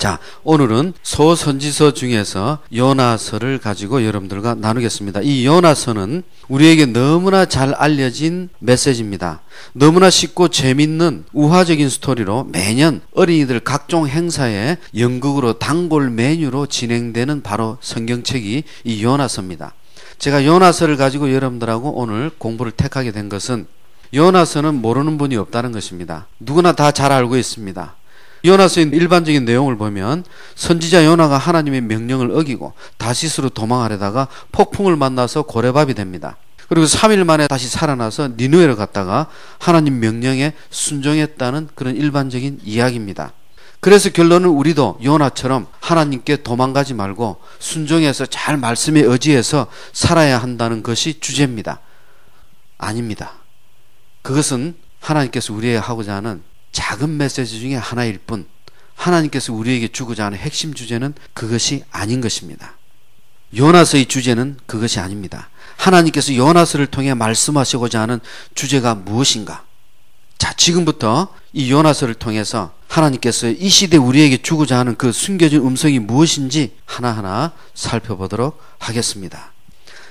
자, 오늘은 소선지서 중에서 요나서를 가지고 여러분들과 나누겠습니다. 이 요나서는 우리에게 너무나 잘 알려진 메시지입니다. 너무나 쉽고 재밌는 우화적인 스토리로 매년 어린이들 각종 행사에 연극으로 단골 메뉴로 진행되는 바로 성경책이 이 요나서입니다. 제가 요나서를 가지고 여러분들하고 오늘 공부를 택하게 된 것은 요나서는 모르는 분이 없다는 것입니다. 누구나 다 잘 알고 있습니다. 요나서의 일반적인 내용을 보면 선지자 요나가 하나님의 명령을 어기고 다시스로 도망하려다가 폭풍을 만나서 고래밥이 됩니다. 그리고 3일 만에 다시 살아나서 니느웨로 갔다가 하나님 명령에 순종했다는 그런 일반적인 이야기입니다. 그래서 결론은 우리도 요나처럼 하나님께 도망가지 말고 순종해서 잘 말씀에 의지해서 살아야 한다는 것이 주제입니다. 아닙니다. 그것은 하나님께서 우리에게 하고자 하는 작은 메시지 중에 하나일 뿐, 하나님께서 우리에게 주고자 하는 핵심 주제는 그것이 아닌 것입니다. 요나서의 주제는 그것이 아닙니다. 하나님께서 요나서를 통해 말씀하시고자 하는 주제가 무엇인가? 자, 지금부터 이 요나서를 통해서 하나님께서 이 시대 우리에게 주고자 하는 그 숨겨진 음성이 무엇인지 하나하나 살펴보도록 하겠습니다.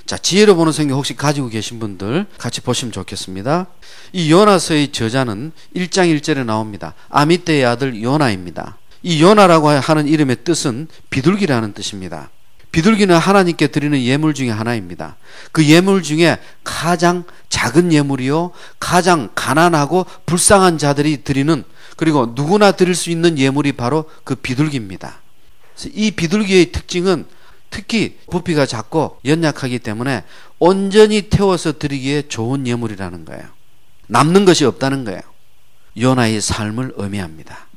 자, 지혜로 보는 성경 혹시 가지고 계신 분들 같이 보시면 좋겠습니다. 이 요나서의 저자는 1장 1절에 나옵니다. 아미떼의 아들 요나입니다. 이 요나라고 하는 이름의 뜻은 비둘기라는 뜻입니다. 비둘기는 하나님께 드리는 예물 중에 하나입니다. 그 예물 중에 가장 작은 예물이요, 가장 가난하고 불쌍한 자들이 드리는, 그리고 누구나 드릴 수 있는 예물이 바로 그 비둘기입니다. 이 비둘기의 특징은 특히 부피가 작고 연약하기 때문에 온전히 태워서 드리기에 좋은 예물이라는 거예요. 남는 것이 없다는 거예요. 요나의 삶을 의미합니다.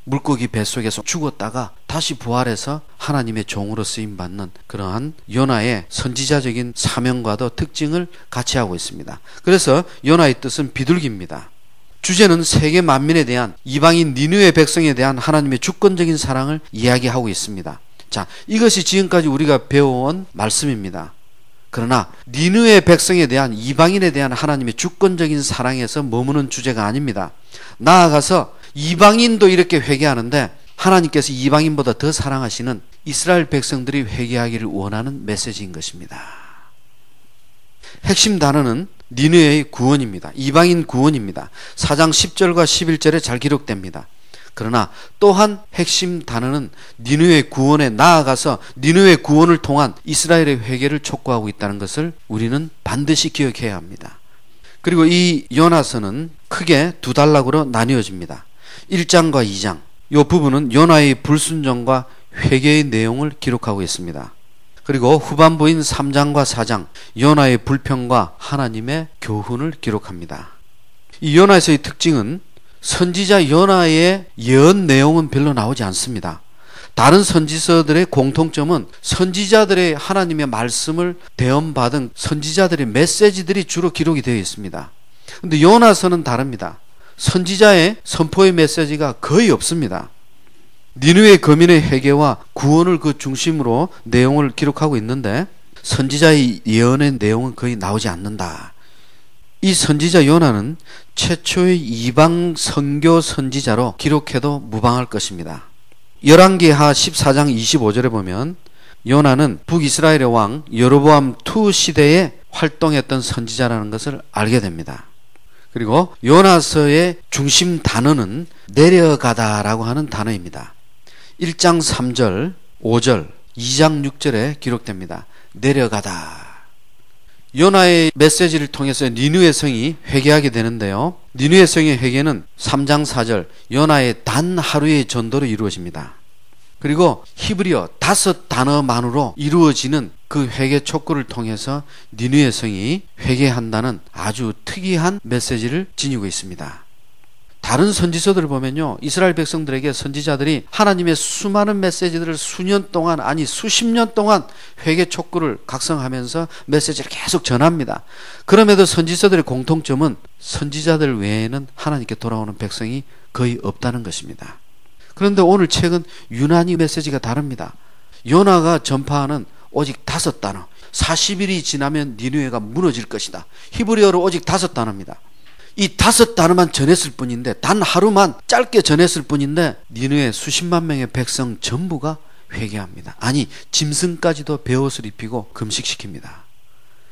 물고기 뱃속에서 죽었다가 다시 부활해서 하나님의 종으로 쓰임받는 그러한 요나의 선지자적인 사명과도 특징을 같이 하고 있습니다. 그래서 요나의 뜻은 비둘기입니다. 주제는 세계 만민에 대한, 이방인 니느웨 백성에 대한 하나님의 주권적인 사랑을 이야기하고 있습니다. 자, 이것이 지금까지 우리가 배워온 말씀입니다. 그러나 니느웨 백성에 대한, 이방인에 대한 하나님의 주권적인 사랑에서 머무는 주제가 아닙니다. 나아가서 이방인도 이렇게 회개하는데 하나님께서 이방인보다 더 사랑하시는 이스라엘 백성들이 회개하기를 원하는 메시지인 것입니다. 핵심 단어는 니느웨의 구원입니다. 이방인 구원입니다. 4장 10절과 11절에 잘 기록됩니다. 그러나 또한 핵심 단어는 니느웨 구원에 나아가서 니느웨 구원을 통한 이스라엘의 회개를 촉구하고 있다는 것을 우리는 반드시 기억해야 합니다. 그리고 이 요나서는 크게 두 단락으로 나뉘어집니다. 1장과 2장, 이 부분은 요나의 불순종과 회개의 내용을 기록하고 있습니다. 그리고 후반부인 3장과 4장, 요나의 불평과 하나님의 교훈을 기록합니다. 이 요나서의 특징은 선지자 요나의 예언 내용은 별로 나오지 않습니다. 다른 선지서들의 공통점은 선지자들의 하나님의 말씀을 대언받은 선지자들의 메시지들이 주로 기록이 되어 있습니다. 그런데 요나서는 다릅니다. 선지자의 선포의 메시지가 거의 없습니다. 니느웨 거민의 회개와 구원을 그 중심으로 내용을 기록하고 있는데 선지자의 예언의 내용은 거의 나오지 않는다. 이 선지자 요나는 최초의 이방 선교 선지자로 기록해도 무방할 것입니다. 열왕기하 14장 25절에 보면 요나는 북이스라엘의 왕 여로보암 2 시대에 활동했던 선지자라는 것을 알게 됩니다. 그리고 요나서의 중심 단어는 내려가다라고 하는 단어입니다. 1장 3절, 5절, 2장 6절에 기록됩니다. 내려가다. 요나의 메시지를 통해서 니느웨 성이 회개하게 되는데요. 니느웨 성의 회개는 3장 4절 요나의 단 하루의 전도로 이루어집니다. 그리고 히브리어 5단어만으로 이루어지는 그 회개 촉구를 통해서 니느웨 성이 회개한다는 아주 특이한 메시지를 지니고 있습니다. 다른 선지서들을 보면요, 이스라엘 백성들에게 선지자들이 하나님의 수많은 메시지들을 수년 동안, 아니 수십 년 동안 회개 촉구를 각성하면서 메시지를 계속 전합니다. 그럼에도 선지서들의 공통점은 선지자들 외에는 하나님께 돌아오는 백성이 거의 없다는 것입니다. 그런데 오늘 책은 유난히 메시지가 다릅니다. 요나가 전파하는 오직 5단어, 40일이 지나면 니느웨가 무너질 것이다. 히브리어로 오직 5단어입니다. 이 5단어만 전했을 뿐인데, 단 하루만 짧게 전했을 뿐인데 니느웨 수십만 명의 백성 전부가 회개합니다. 아니, 짐승까지도 베옷을 입히고 금식시킵니다.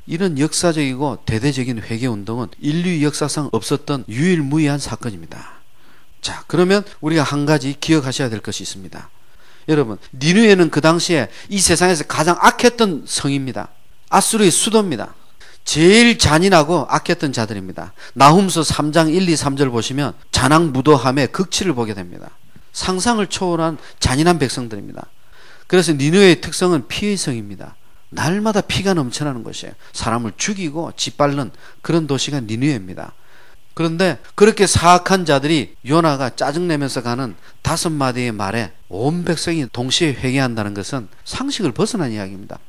이런 역사적이고 대대적인 회개운동은 인류 역사상 없었던 유일무이한 사건입니다. 자, 그러면 우리가 한 가지 기억하셔야 될 것이 있습니다. 여러분, 니느웨는 그 당시에 이 세상에서 가장 악했던 성입니다. 아수르의 수도입니다. 제일 잔인하고 악했던 자들입니다. 나훔서 3장 1, 2, 3절 보시면 잔악무도함의 극치를 보게 됩니다. 상상을 초월한 잔인한 백성들입니다. 그래서 니느웨의 특성은 피의 성입니다. 날마다 피가 넘쳐나는 것이에요. 사람을 죽이고 짓밟는 그런 도시가 니느웨입니다. 그런데 그렇게 사악한 자들이 요나가 짜증내면서 가는 5마디의 말에 온 백성이 동시에 회개한다는 것은 상식을 벗어난 이야기입니다.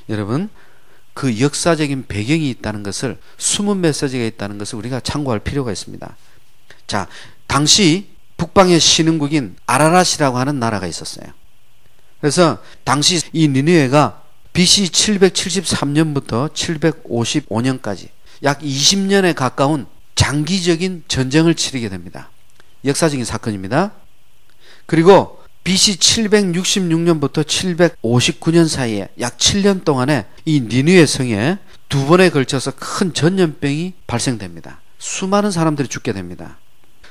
여러분, 그 역사적인 배경이 있다는 것을, 숨은 메시지가 있다는 것을 우리가 참고할 필요가 있습니다. 자, 당시 북방의 신흥국인 아라랏이라고 하는 나라가 있었어요. 그래서 당시 이 니느웨가 BC 773년부터 755년까지 약 20년에 가까운 장기적인 전쟁을 치르게 됩니다. 역사적인 사건입니다. 그리고 BC 766년부터 759년 사이에 약 7년 동안에 이 니느웨 성에 2번에 걸쳐서 큰 전염병이 발생됩니다. 수많은 사람들이 죽게 됩니다.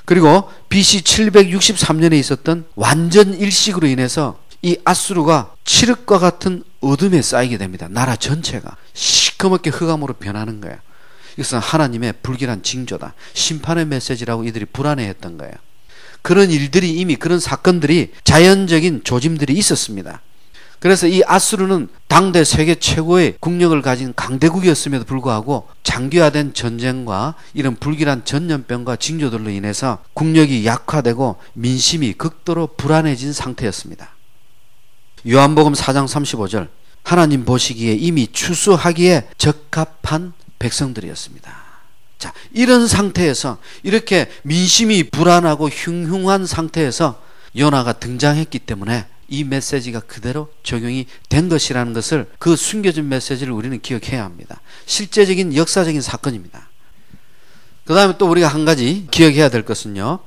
그리고 BC 763년에 있었던 완전 일식으로 인해서 이 아수르가 칠흑과 같은 어둠에 쌓이게 됩니다. 나라 전체가 시커멓게 흑암으로 변하는 거예요. 이것은 하나님의 불길한 징조다, 심판의 메시지라고 이들이 불안해했던 거예요. 그런 일들이, 이미 그런 사건들이, 자연적인 조짐들이 있었습니다. 그래서 이 아수르는 당대 세계 최고의 국력을 가진 강대국이었음에도 불구하고 장기화된 전쟁과 이런 불길한 전염병과 징조들로 인해서 국력이 약화되고 민심이 극도로 불안해진 상태였습니다. 요한복음 4장 35절, 하나님 보시기에 이미 추수하기에 적합한 백성들이었습니다. 자, 이런 상태에서, 이렇게 민심이 불안하고 흉흉한 상태에서 요나가 등장했기 때문에 이 메시지가 그대로 적용이 된 것이라는 것을, 그 숨겨진 메시지를 우리는 기억해야 합니다. 실제적인 역사적인 사건입니다. 그 다음에 또 우리가 한 가지 기억해야 될 것은요,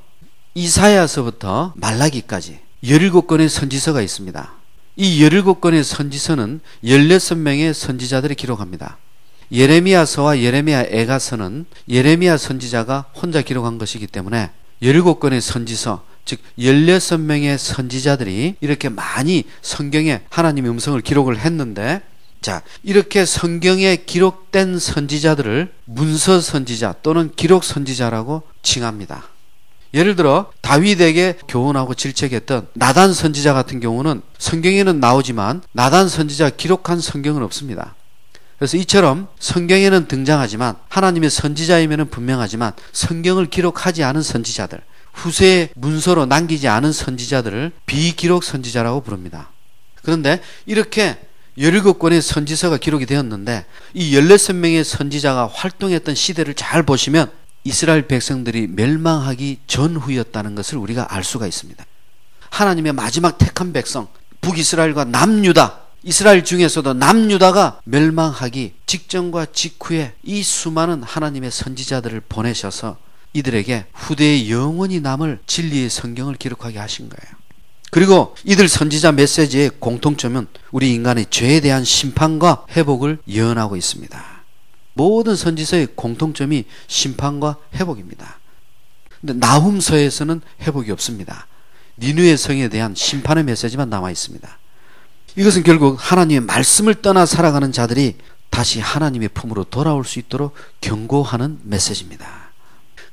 이사야서부터 말라기까지 17권의 선지서가 있습니다. 이 17권의 선지서는 16명의 선지자들이 기록합니다. 예레미야서와 예레미야 애가서는 예레미야 선지자가 혼자 기록한 것이기 때문에 17권의 선지서, 즉 16명의 선지자들이 이렇게 많이 성경에 하나님의 음성을 기록을 했는데, 자, 이렇게 성경에 기록된 선지자들을 문서 선지자 또는 기록 선지자라고 칭합니다. 예를 들어 다윗에게 교훈하고 질책했던 나단 선지자 같은 경우는 성경에는 나오지만 나단 선지자 기록한 성경은 없습니다. 그래서 이처럼 성경에는 등장하지만 하나님의 선지자임에는 분명하지만 성경을 기록하지 않은 선지자들, 후세의 문서로 남기지 않은 선지자들을 비기록 선지자라고 부릅니다. 그런데 이렇게 17권의 선지서가 기록이 되었는데, 이 16명의 선지자가 활동했던 시대를 잘 보시면 이스라엘 백성들이 멸망하기 전후였다는 것을 우리가 알 수가 있습니다. 하나님의 마지막 택한 백성, 북이스라엘과 남유다, 이스라엘 중에서도 남유다가 멸망하기 직전과 직후에 이 수많은 하나님의 선지자들을 보내셔서 이들에게 후대에 영원히 남을 진리의 성경을 기록하게 하신 거예요. 그리고 이들 선지자 메시지의 공통점은 우리 인간의 죄에 대한 심판과 회복을 예언하고 있습니다. 모든 선지서의 공통점이 심판과 회복입니다. 근데 나훔서에서는 회복이 없습니다. 니느웨 성에 대한 심판의 메시지만 남아 있습니다. 이것은 결국 하나님의 말씀을 떠나 살아가는 자들이 다시 하나님의 품으로 돌아올 수 있도록 경고하는 메시지입니다.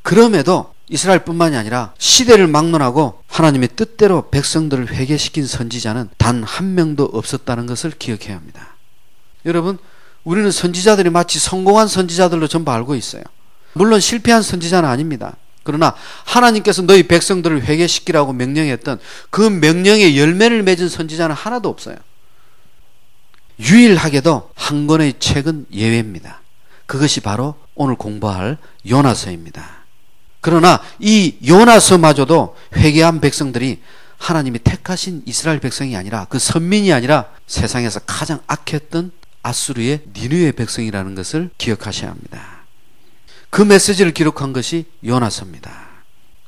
그럼에도 이스라엘뿐만이 아니라 시대를 막론하고 하나님의 뜻대로 백성들을 회개시킨 선지자는 단 한 명도 없었다는 것을 기억해야 합니다. 여러분, 우리는 선지자들이 마치 성공한 선지자들로 전부 알고 있어요. 물론 실패한 선지자는 아닙니다. 그러나 하나님께서 너희 백성들을 회개시키라고 명령했던 그 명령의 열매를 맺은 선지자는 하나도 없어요. 유일하게도 한 권의 책은 예외입니다. 그것이 바로 오늘 공부할 요나서입니다. 그러나 이 요나서마저도 회개한 백성들이 하나님이 택하신 이스라엘 백성이 아니라, 그 선민이 아니라 세상에서 가장 악했던 아수르의 니느웨 백성이라는 것을 기억하셔야 합니다. 그 메시지를 기록한 것이 요나서입니다.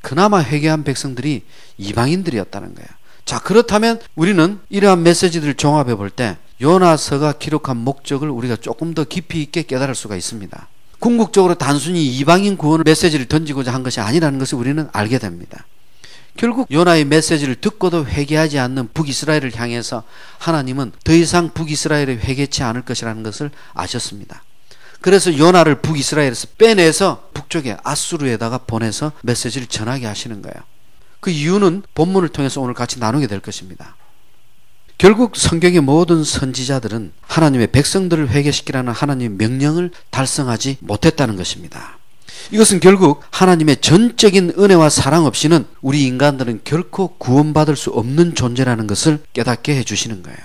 그나마 회개한 백성들이 이방인들이었다는 거예요. 자, 그렇다면 우리는 이러한 메시지들을 종합해 볼 때 요나서가 기록한 목적을 우리가 조금 더 깊이 있게 깨달을 수가 있습니다. 궁극적으로 단순히 이방인 구원의 메시지를 던지고자 한 것이 아니라는 것을 우리는 알게 됩니다. 결국 요나의 메시지를 듣고도 회개하지 않는 북이스라엘을 향해서 하나님은 더 이상 북이스라엘에 회개치 않을 것이라는 것을 아셨습니다. 그래서 요나를 북이스라엘에서 빼내서 북쪽에 아수르에다가 보내서 메시지를 전하게 하시는 거예요. 그 이유는 본문을 통해서 오늘 같이 나누게 될 것입니다. 결국 성경의 모든 선지자들은 하나님의 백성들을 회개시키라는 하나님의 명령을 달성하지 못했다는 것입니다. 이것은 결국 하나님의 전적인 은혜와 사랑 없이는 우리 인간들은 결코 구원받을 수 없는 존재라는 것을 깨닫게 해주시는 거예요.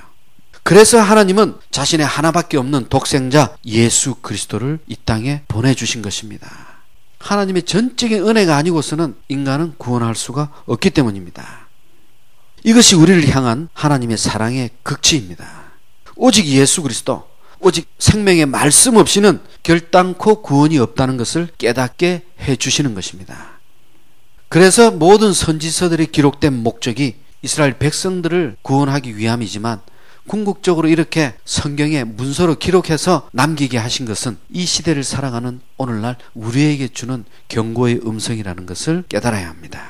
그래서 하나님은 자신의 하나밖에 없는 독생자 예수 그리스도를 이 땅에 보내주신 것입니다. 하나님의 전적인 은혜가 아니고서는 인간은 구원할 수가 없기 때문입니다. 이것이 우리를 향한 하나님의 사랑의 극치입니다. 오직 예수 그리스도, 오직 생명의 말씀 없이는 결단코 구원이 없다는 것을 깨닫게 해주시는 것입니다. 그래서 모든 선지서들이 기록된 목적이 이스라엘 백성들을 구원하기 위함이지만 궁극적으로 이렇게 성경에 문서로 기록해서 남기게 하신 것은 이 시대를 살아가는 오늘날 우리에게 주는 경고의 음성이라는 것을 깨달아야 합니다.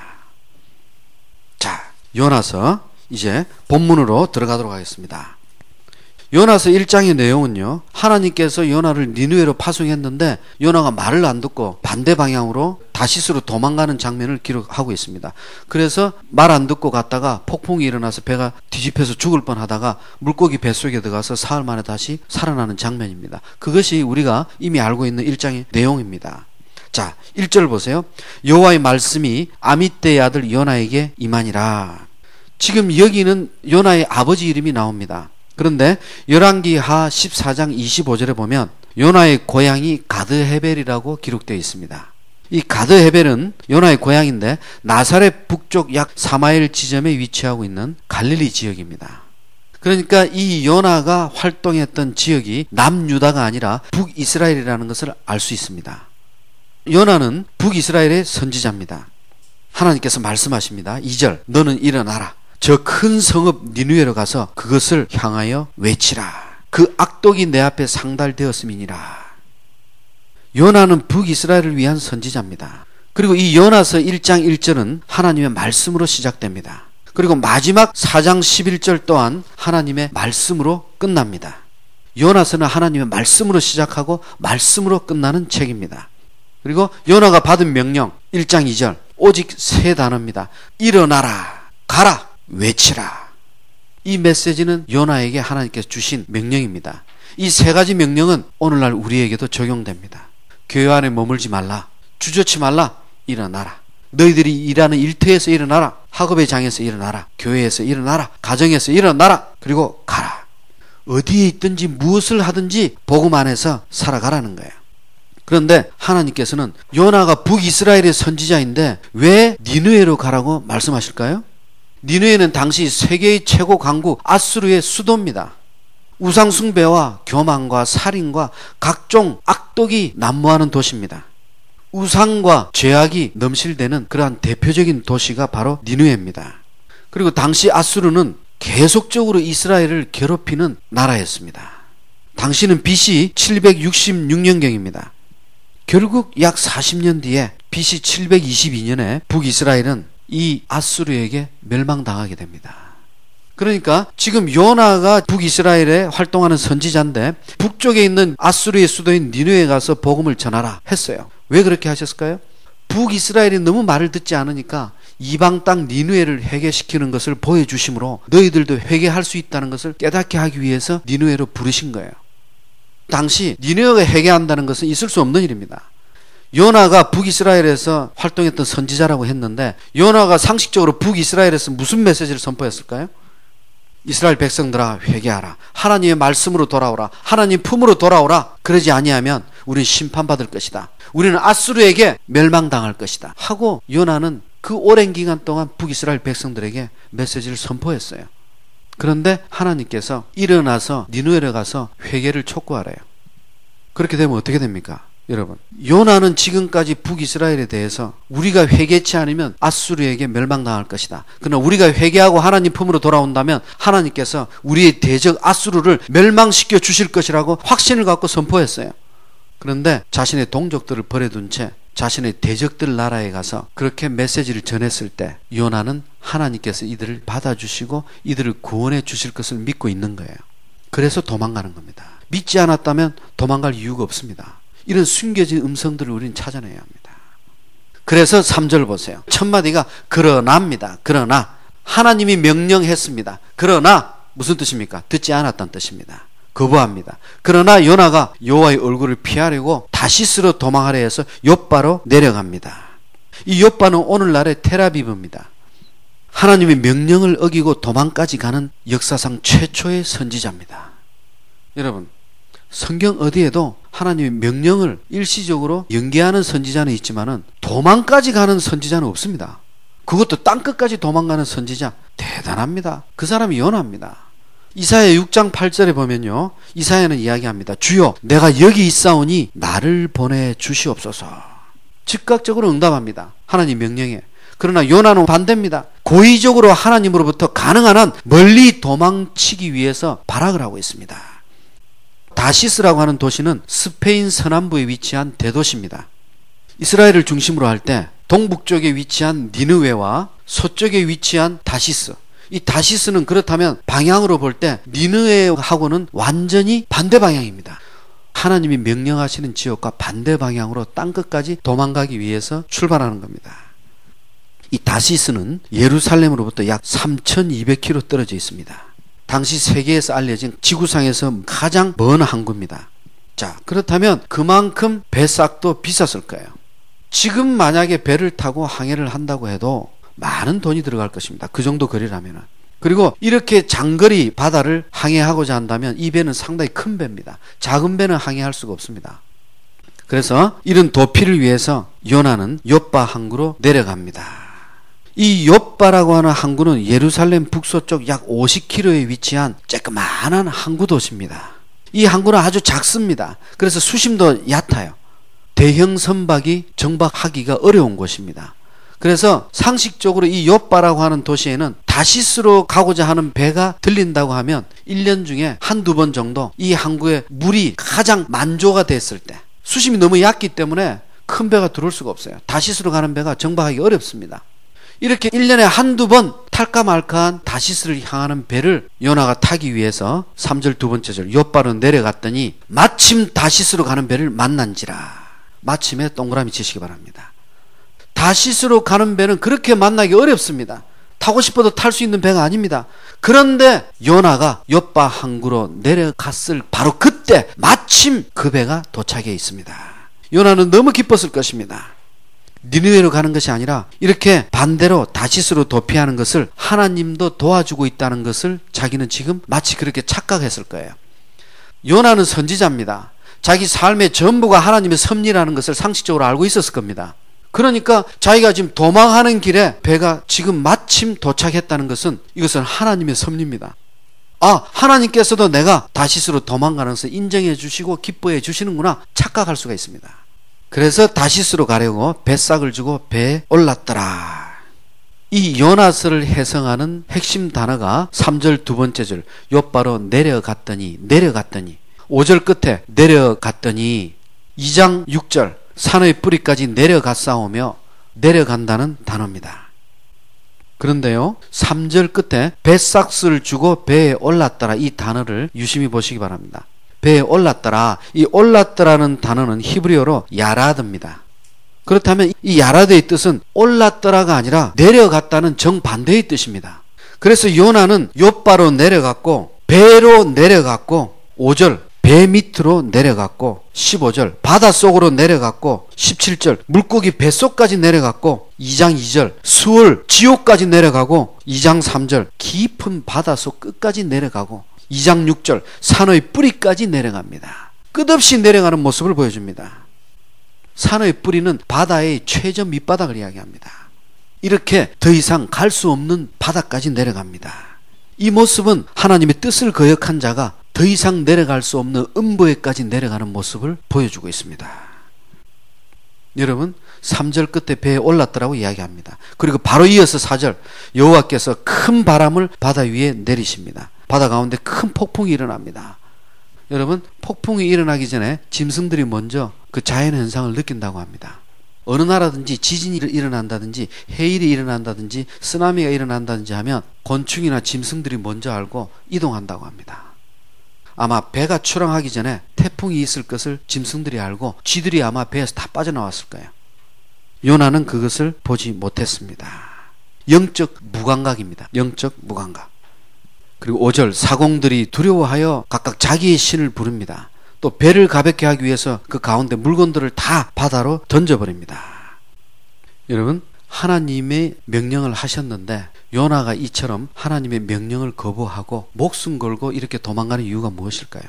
자, 요나서 이제 본문으로 들어가도록 하겠습니다. 요나서 1장의 내용은요, 하나님께서 요나를 니느웨로 파송했는데 요나가 말을 안 듣고 반대 방향으로 다시스로 도망가는 장면을 기록하고 있습니다. 그래서 말 안 듣고 갔다가 폭풍이 일어나서 배가 뒤집혀서 죽을 뻔하다가 물고기 뱃속에 들어가서 사흘 만에 다시 살아나는 장면입니다. 그것이 우리가 이미 알고 있는 1장의 내용입니다. 자, 1절 보세요. 여호와의 말씀이 아미떼의 아들 요나에게 임하니라. 지금 여기는 요나의 아버지 이름이 나옵니다. 그런데 열왕기하 14장 25절에 보면 요나의 고향이 가드헤벨이라고 기록되어 있습니다. 이 가드헤벨은 요나의 고향인데 나사렛 북쪽 약 4마일 지점에 위치하고 있는 갈릴리 지역입니다. 그러니까 이 요나가 활동했던 지역이 남유다가 아니라 북이스라엘이라는 것을 알 수 있습니다. 요나는 북이스라엘의 선지자입니다. 하나님께서 말씀하십니다. 2절, 너는 일어나라. 저 큰 성읍 니느웨로 가서 그것을 향하여 외치라. 그 악독이 내 앞에 상달되었음이니라. 요나는 북이스라엘을 위한 선지자입니다. 그리고 이 요나서 1장 1절은 하나님의 말씀으로 시작됩니다. 그리고 마지막 4장 11절 또한 하나님의 말씀으로 끝납니다. 요나서는 하나님의 말씀으로 시작하고 말씀으로 끝나는 책입니다. 그리고 요나가 받은 명령 1장 2절 오직 세 단어입니다. 일어나라, 가라, 외치라. 이 메시지는 요나에게 하나님께서 주신 명령입니다. 이 세 가지 명령은 오늘날 우리에게도 적용됩니다. 교회 안에 머물지 말라, 주저치 말라, 일어나라. 너희들이 일하는 일터에서 일어나라, 학업의 장에서 일어나라, 교회에서 일어나라, 가정에서 일어나라, 그리고 가라. 어디에 있든지 무엇을 하든지 복음 안에서 살아가라는 거예요. 그런데 하나님께서는 요나가 북이스라엘의 선지자인데 왜 니느웨로 가라고 말씀하실까요? 니느웨는 당시 세계의 최고 강국 아수르의 수도입니다. 우상숭배와 교만과 살인과 각종 악독이 난무하는 도시입니다. 우상과 죄악이 넘실대는 그러한 대표적인 도시가 바로 니느웨입니다. 그리고 당시 아수르는 계속적으로 이스라엘을 괴롭히는 나라였습니다. 당시는 BC 766년경입니다. 결국 약 40년 뒤에 BC 722년에 북이스라엘은 이 아수르에게 멸망당하게 됩니다. 그러니까 지금 요나가 북이스라엘에 활동하는 선지자인데 북쪽에 있는 아수르의 수도인 니느웨에 가서 복음을 전하라 했어요. 왜 그렇게 하셨을까요? 북이스라엘이 너무 말을 듣지 않으니까 이방 땅 니느웨를 회개시키는 것을 보여주심으로 너희들도 회개할 수 있다는 것을 깨닫게 하기 위해서 니느웨로 부르신 거예요. 당시 니느웨가 회개한다는 것은 있을 수 없는 일입니다. 요나가 북이스라엘에서 활동했던 선지자라고 했는데 요나가 상식적으로 북이스라엘에서 무슨 메시지를 선포했을까요? 이스라엘 백성들아 회개하라. 하나님의 말씀으로 돌아오라. 하나님 품으로 돌아오라. 그러지 아니하면 우리는 심판받을 것이다. 우리는 아수르에게 멸망당할 것이다. 하고 요나는 그 오랜 기간 동안 북이스라엘 백성들에게 메시지를 선포했어요. 그런데 하나님께서 일어나서 니느웨로 가서 회개를 촉구하래요. 그렇게 되면 어떻게 됩니까? 여러분, 요나는 지금까지 북이스라엘에 대해서 우리가 회개치 않으면 아수르에게 멸망당할 것이다. 그러나 우리가 회개하고 하나님 품으로 돌아온다면 하나님께서 우리의 대적 아수르를 멸망시켜 주실 것이라고 확신을 갖고 선포했어요. 그런데 자신의 동족들을 버려둔 채 자신의 대적들 나라에 가서 그렇게 메시지를 전했을 때 요나는 하나님께서 이들을 받아주시고 이들을 구원해 주실 것을 믿고 있는 거예요. 그래서 도망가는 겁니다. 믿지 않았다면 도망갈 이유가 없습니다. 이런 숨겨진 음성들을 우리는 찾아내야 합니다. 그래서 3절 보세요. 첫 마디가 그러나입니다. 그러나 하나님이 명령했습니다. 그러나 무슨 뜻입니까? 듣지 않았다는 뜻입니다. 거부합니다. 그러나 요나가 여호와의 얼굴을 피하려고 다시스로 도망하려 해서 욥바로 내려갑니다. 이 욥바는 오늘날의 텔아비브입니다. 하나님의 명령을 어기고 도망까지 가는 역사상 최초의 선지자입니다. 여러분, 성경 어디에도 하나님의 명령을 일시적으로 연기하는 선지자는 있지만은 도망까지 가는 선지자는 없습니다. 그것도 땅끝까지 도망가는 선지자 대단합니다. 그 사람이 요나입니다. 이사야 6장 8절에 보면요, 이사야는 이야기합니다. 주여, 내가 여기 있사오니 나를 보내주시옵소서. 즉각적으로 응답합니다. 하나님 명령에. 그러나 요나는 반대입니다. 고의적으로 하나님으로부터 가능한 한 멀리 도망치기 위해서 발악을 하고 있습니다. 다시스라고 하는 도시는 스페인 서남부에 위치한 대도시입니다. 이스라엘을 중심으로 할 때 동북쪽에 위치한 니느웨와 서쪽에 위치한 다시스, 이 다시스는 그렇다면 방향으로 볼 때 니느웨하고는 완전히 반대 방향입니다. 하나님이 명령하시는 지역과 반대 방향으로 땅끝까지 도망가기 위해서 출발하는 겁니다. 이 다시스는 예루살렘으로부터 약 3200km 떨어져 있습니다. 당시 세계에서 알려진 지구상에서 가장 먼 항구입니다. 자, 그렇다면 그만큼 배싹도 비쌌을 거예요. 지금 만약에 배를 타고 항해를 한다고 해도 많은 돈이 들어갈 것입니다. 그 정도 거리라면. 그리고 이렇게 장거리 바다를 항해하고자 한다면 이 배는 상당히 큰 배입니다. 작은 배는 항해할 수가 없습니다. 그래서 이런 도피를 위해서 요나는 욥바 항구로 내려갑니다. 이 욥바라고 하는 항구는 예루살렘 북서쪽 약 50km에 위치한 쬐끄만한 항구 도시입니다. 이 항구는 아주 작습니다. 그래서 수심도 얕아요. 대형 선박이 정박하기가 어려운 곳입니다. 그래서 상식적으로 이 욥바라고 하는 도시에는 다시스로 가고자 하는 배가 들린다고 하면 1년 중에 한두 번 정도 이 항구에 물이 가장 만조가 됐을 때, 수심이 너무 얕기 때문에 큰 배가 들어올 수가 없어요. 다시스로 가는 배가 정박하기 어렵습니다. 이렇게 1년에 한두 번 탈까 말까한 다시스를 향하는 배를 요나가 타기 위해서 3절 두 번째 절 욥바로 내려갔더니 마침 다시스로 가는 배를 만난지라. 마침에 동그라미 치시기 바랍니다. 다시스로 가는 배는 그렇게 만나기 어렵습니다. 타고 싶어도 탈 수 있는 배가 아닙니다. 그런데 요나가 욥바 항구로 내려갔을 바로 그때 마침 그 배가 도착해 있습니다. 요나는 너무 기뻤을 것입니다. 니느웨로 가는 것이 아니라 이렇게 반대로 다시스로 도피하는 것을 하나님도 도와주고 있다는 것을 자기는 지금 마치 그렇게 착각했을 거예요. 요나는 선지자입니다. 자기 삶의 전부가 하나님의 섭리라는 것을 상식적으로 알고 있었을 겁니다. 그러니까 자기가 지금 도망하는 길에 배가 지금 마침 도착했다는 것은 이것은 하나님의 섭리입니다. 아, 하나님께서도 내가 다시스로 도망가는 것을 인정해 주시고 기뻐해 주시는구나 착각할 수가 있습니다. 그래서 다시스로 가려고 뱃삭을 주고 배에 올랐더라. 이 요나서를 해석하는 핵심 단어가 3절 두 번째 절 욥바로 내려갔더니 5절 끝에 내려갔더니 2장 6절 산의 뿌리까지 내려갔사오며 내려간다는 단어입니다. 그런데요 3절 끝에 뱃삭을 주고 배에 올랐더라 이 단어를 유심히 보시기 바랍니다. 배에 올랐더라. 이 올랐더라는 단어는 히브리어로 야라드입니다. 그렇다면 이 야라드의 뜻은 올랐더라가 아니라 내려갔다는 정반대의 뜻입니다. 그래서 요나는 욥바로 내려갔고 배로 내려갔고 5절 배 밑으로 내려갔고 15절 바닷속으로 내려갔고 17절 물고기 뱃속까지 내려갔고 2장 2절 수월 지옥까지 내려가고 2장 3절 깊은 바닷속 끝까지 내려가고 2장 6절 산의 뿌리까지 내려갑니다. 끝없이 내려가는 모습을 보여줍니다. 산의 뿌리는 바다의 최저 밑바닥을 이야기합니다. 이렇게 더 이상 갈 수 없는 바닥까지 내려갑니다. 이 모습은 하나님의 뜻을 거역한 자가 더 이상 내려갈 수 없는 음부에까지 내려가는 모습을 보여주고 있습니다. 여러분 3절 끝에 배에 올랐더라고 이야기합니다. 그리고 바로 이어서 4절 여호와께서 큰 바람을 바다 위에 내리십니다. 바다 가운데 큰 폭풍이 일어납니다. 여러분 폭풍이 일어나기 전에 짐승들이 먼저 그 자연현상을 느낀다고 합니다. 어느 나라든지 지진이 일어난다든지 해일이 일어난다든지 쓰나미가 일어난다든지 하면 곤충이나 짐승들이 먼저 알고 이동한다고 합니다. 아마 배가 출항하기 전에 태풍이 있을 것을 짐승들이 알고 쥐들이 아마 배에서 다 빠져나왔을 거예요. 요나는 그것을 보지 못했습니다. 영적 무감각입니다. 영적 무감각. 그리고 5절 사공들이 두려워하여 각각 자기의 신을 부릅니다. 또 배를 가볍게 하기 위해서 그 가운데 물건들을 다 바다로 던져버립니다. 여러분 하나님의 명령을 하셨는데 요나가 이처럼 하나님의 명령을 거부하고 목숨 걸고 이렇게 도망가는 이유가 무엇일까요?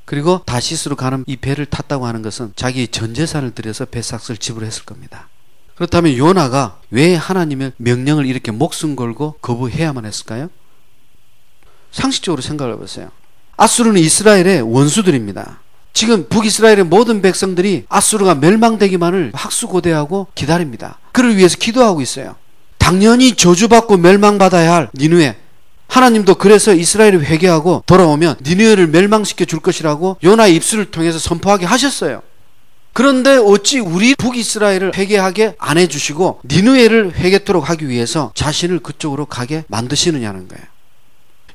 그리고 다시스로 가는 이 배를 탔다고 하는 것은 자기의 전 재산을 들여서 배삭스를 지불했을 겁니다. 그렇다면 요나가 왜 하나님의 명령을 이렇게 목숨 걸고 거부해야만 했을까요? 상식적으로 생각을 해보세요. 아수르는 이스라엘의 원수들입니다. 지금 북이스라엘의 모든 백성들이 아수르가 멸망되기만을 학수고대하고 기다립니다. 그를 위해서 기도하고 있어요. 당연히 저주받고 멸망받아야 할 니느웨, 하나님도 그래서 이스라엘이 회개하고 돌아오면 니느웨를 멸망시켜 줄 것이라고 요나의 입술을 통해서 선포하게 하셨어요. 그런데 어찌 우리 북이스라엘을 회개하게 안 해주시고 니느웨를 회개토록 하기 위해서 자신을 그쪽으로 가게 만드시느냐는 거예요.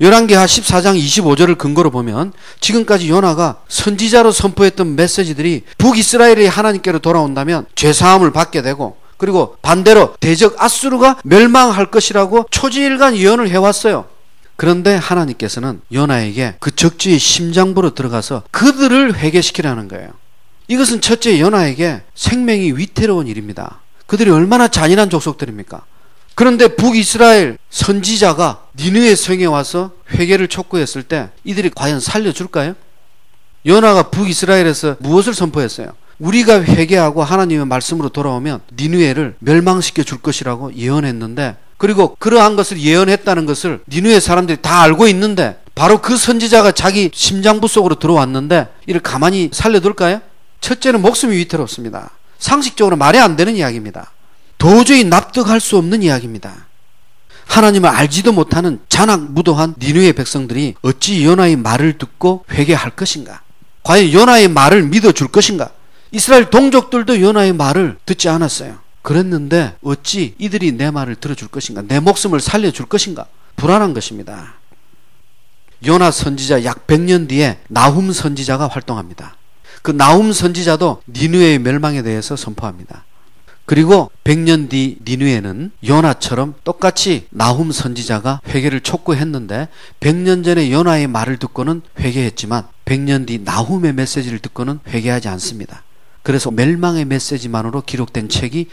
열왕기하 14장 25절을 근거로 보면 지금까지 요나가 선지자로 선포했던 메시지들이 북이스라엘이 하나님께로 돌아온다면 죄사함을 받게 되고, 그리고 반대로 대적 아수르가 멸망할 것이라고 초지일간 예언을 해왔어요. 그런데 하나님께서는 요나에게 그 적지의 심장부로 들어가서 그들을 회개시키라는 거예요. 이것은 첫째 요나에게 생명이 위태로운 일입니다. 그들이 얼마나 잔인한 족속들입니까? 그런데 북이스라엘 선지자가 니느웨 성에 와서 회개를 촉구했을 때 이들이 과연 살려줄까요? 요나가 북이스라엘에서 무엇을 선포했어요? 우리가 회개하고 하나님의 말씀으로 돌아오면 니느웨를 멸망시켜 줄 것이라고 예언했는데, 그리고 그러한 것을 예언했다는 것을 니느웨 사람들이 다 알고 있는데 바로 그 선지자가 자기 심장부 속으로 들어왔는데 이를 가만히 살려둘까요? 첫째는 목숨이 위태롭습니다. 상식적으로 말이 안 되는 이야기입니다. 도저히 납득할 수 없는 이야기입니다. 하나님을 알지도 못하는 잔악무도한 니느웨 백성들이 어찌 요나의 말을 듣고 회개할 것인가? 과연 요나의 말을 믿어줄 것인가? 이스라엘 동족들도 요나의 말을 듣지 않았어요. 그랬는데 어찌 이들이 내 말을 들어줄 것인가? 내 목숨을 살려줄 것인가? 불안한 것입니다. 요나 선지자 약 100년 뒤에 나훔 선지자가 활동합니다. 그 나훔 선지자도 니느웨의 멸망에 대해서 선포합니다. 그리고 100년 뒤 니느웨는 요나처럼 똑같이 나훔 선지자가 회개를 촉구했는데 100년 전에 요나의 말을 듣고는 회개했지만 100년 뒤 나훔의 메시지를 듣고는 회개하지 않습니다. 그래서 멸망의 메시지만으로 기록된 책이